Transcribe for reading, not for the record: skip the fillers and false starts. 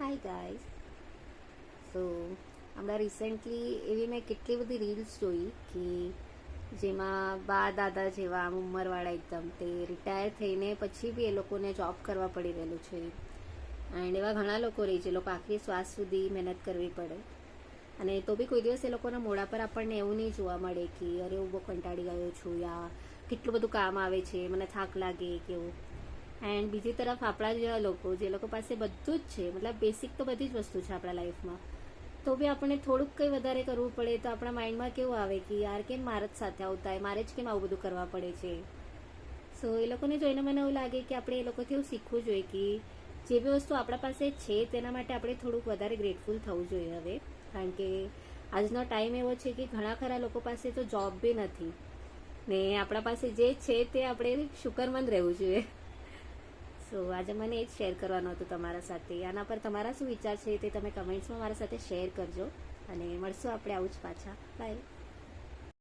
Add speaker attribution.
Speaker 1: Hi guys. સો હમણાં recently એવી મેં કેટલી બધી રીલ્સ જોઈ કે જેમાં બા દાદા જેવા આમ ઉંમરવાળા એકદમ તે રિટાયર થઈને પછી બી એ લોકોને જોબ કરવા પડી રહેલું છે. એન્ડ એવા ઘણા લોકો રહી છે, લોકો આખરી શ્વાસ સુધી મહેનત કરવી પડે અને તો બી કોઈ દિવસ એ લોકોના મોઢા પર આપણને એવું નહીં જોવા મળે કે અરે હું બહુ કંટાળી ગયો છું યા કેટલું બધું કામ આવે છે, મને થાક લાગે કે એવું. એન્ડ બીજી તરફ આપણા જેવા લોકો જે લોકો પાસે બધું જ છે, મતલબ બેસિક તો બધી જ વસ્તુ છે આપણા લાઈફમાં, તો બી આપણે થોડુંક કંઈ વધારે કરવું પડે તો આપણા માઇન્ડમાં કેવું આવે કે યાર કેમ મારે જ સાથે આવતા હોય, મારે જ કેમ આવું બધું કરવા પડે છે. સો એ લોકોને જોઈને મને એવું લાગે કે આપણે એ લોકોથી એવું શીખવું જોઈએ કે જે બી વસ્તુ આપણા પાસે છે તેના માટે આપણે થોડુંક વધારે ગ્રેટફુલ થવું જોઈએ હવે. કારણ કે આજનો ટાઈમ એવો છે કે ઘણા ખરા લોકો પાસે તો જોબ બી નથી ને આપણા પાસે જે છે તે આપણે શુકરમંદ રહેવું જોઈએ. સો આજે મને એ જ શેર કરવાનું હતું તમારા સાથે. આના પર તમારા શું વિચાર છે તે તમે કમેન્ટ્સમાં મારા સાથે શેર કરજો અને મળશું આપણે આવું જ પાછા. બાય.